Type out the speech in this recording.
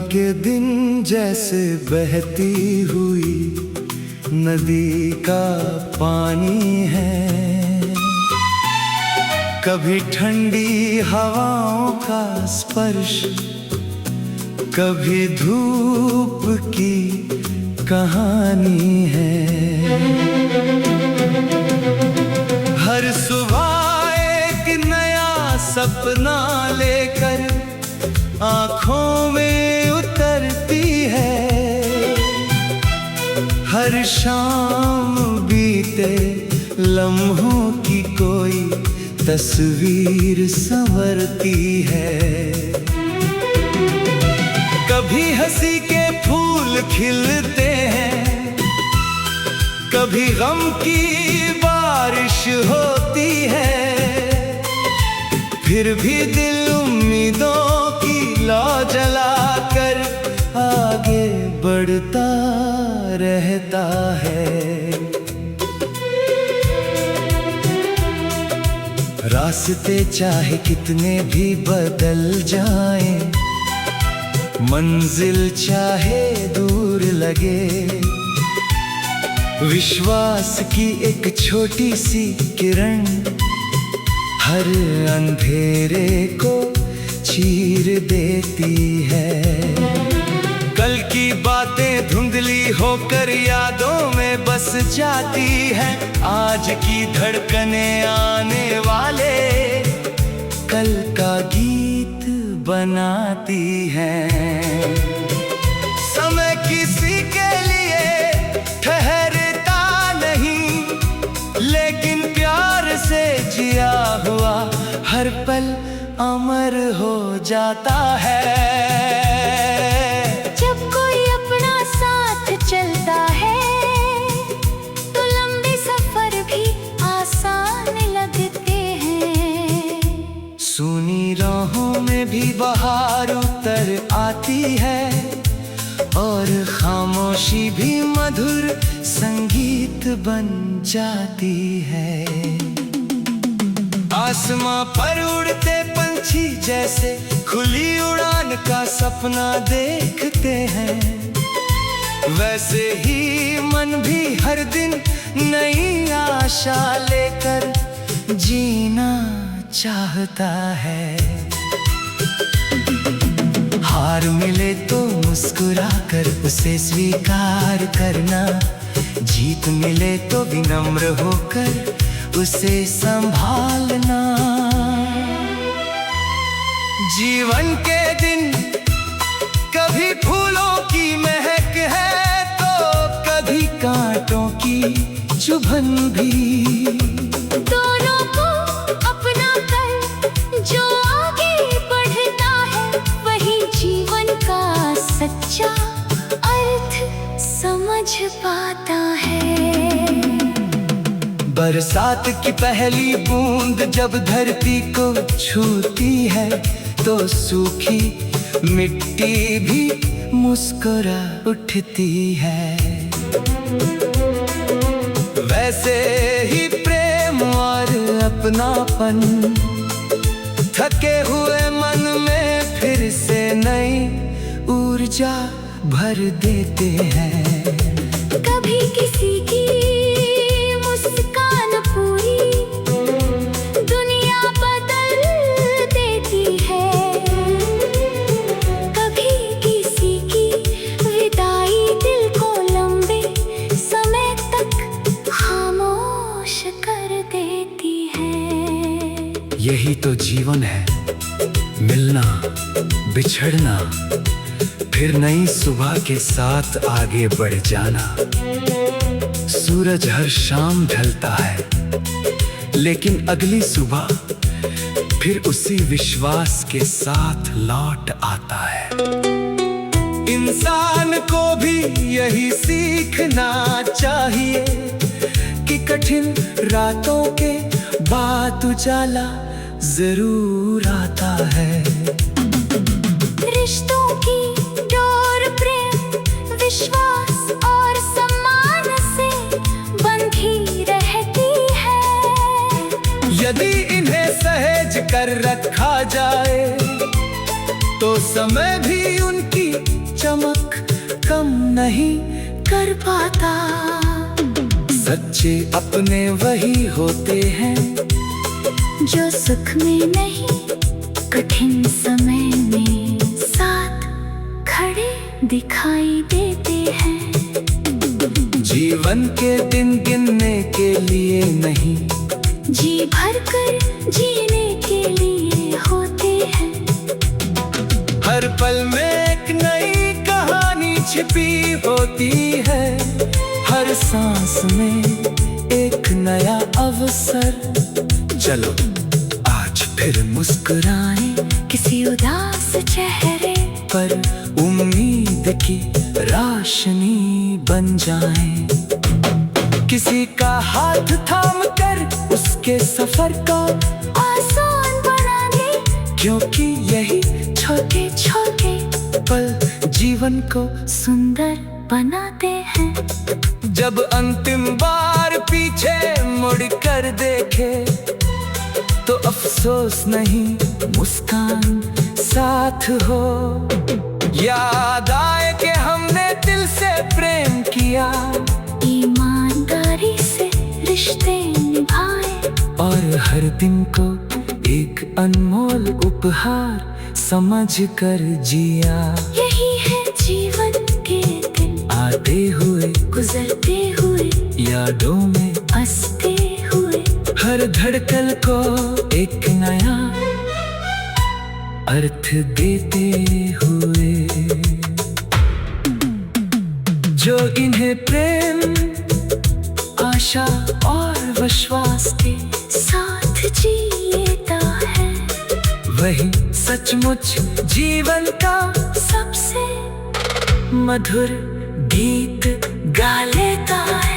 के दिन जैसे बहती हुई नदी का पानी है, कभी ठंडी हवाओं का स्पर्श, कभी धूप की कहानी है। हर सुबह एक नया सपना लेकर आँखों में उतरती है, हर शाम बीते लम्हों की कोई तस्वीर संवरती है। कभी हंसी के फूल खिलते हैं, कभी गम की बारिश होती है, फिर भी दिल उम्मीदों की लौ जलाकर आगे बढ़ता रहता है। रास्ते चाहे कितने भी बदल जाएं, मंजिल चाहे दूर लगे, विश्वास की एक छोटी सी किरण हर अंधेरे को चीर देती है। कल की बातें धुंधली होकर यादों में बस जाती है, आज की धड़कनें आने वाले कल का गीत बनाती हैं। समय किसी के लिए ठहरता नहीं, लेकिन प्यार से जिया हुआ हर पल अमर हो जाता है। जब कोई अपना साथ चलता है तो लंबे सफर भी आसान लगते हैं। सूनी राहों में भी बहार उतर आती है, और खामोशी भी मधुर संगीत बन जाती है। आसमां पर उड़ते पंछी जैसे खुली उड़ान का सपना देखते हैं, वैसे ही मन भी हर दिन नई आशा लेकर जीना चाहता है। हार मिले तो मुस्कुरा कर उसे स्वीकार करना, जीत मिले तो विनम्र होकर उसे संभालना। जीवन के दिन कभी फूलों की महक है तो कभी कांटों की चुभन भी। दोनों को अपना कर जो आगे बढ़ता है, वही जीवन का सच्चा अर्थ समझ पाता है। बरसात की पहली बूंद जब धरती को छूती है, तो सूखी मिट्टी भी मुस्कुरा उठती है। वैसे ही प्रेम और अपनापन थके हुए मन में फिर से नई ऊर्जा भर देते हैं। कभी किसी की मुस्कान पूरी दुनिया बदल देती है, कभी किसी की विदाई दिल को लंबे समय तक खामोश कर देती है। यही तो जीवन है, मिलना, बिछड़ना, फिर नई सुबह के साथ आगे बढ़ जाना। सूरज हर शाम ढलता है, लेकिन अगली सुबह फिर उसी विश्वास के साथ लौट आता है। इंसान को भी यही सीखना चाहिए कि कठिन रातों के बाद उजाला जरूर आता है। रिश्तों की डोर प्रेम, विश्वास और सम्मान से बंधी रहती है। यदि इन्हें सहेज कर रखा जाए तो समय भी उनकी चमक कम नहीं कर पाता। सच्चे अपने वही होते हैं जो सुख में नहीं कठिन समय में साथ खड़े दिखाई देते हैं। जीवन के दिन गिनने के लिए नहीं, जी भर कर जीने के लिए होते हैं। हर पल में एक नई कहानी छिपी होती है। हर सांस में एक नया अवसर। चलो आज फिर मुस्कुराएं, किसी उदास चेहरे पर उम्मीद की रोशनी बन जाएं। किसी का हाथ थाम कर उसके सफर को आसान बना दे, क्योंकि यही छोटे छोटे पल जीवन को सुंदर बनाते हैं। जब अंतिम बार पीछे मुड़ कर देखे तो अफसोस नहीं, मुस्कान साथ हो। याद आए कि हमने दिल से प्रेम किया, ईमानदारी से रिश्ते निभाए, और हर दिन को एक अनमोल उपहार समझ कर जिया। यही है जीवन के दिन, आते हुए गुजरते हुए, यादों में हंसते हुए, हर धड़कन को एक नया अर्थ देते हुए। जो इन्हें प्रेम, आशा और विश्वास के साथ जीता है, वही सचमुच जीवन का सबसे मधुर गीत गा लेता है।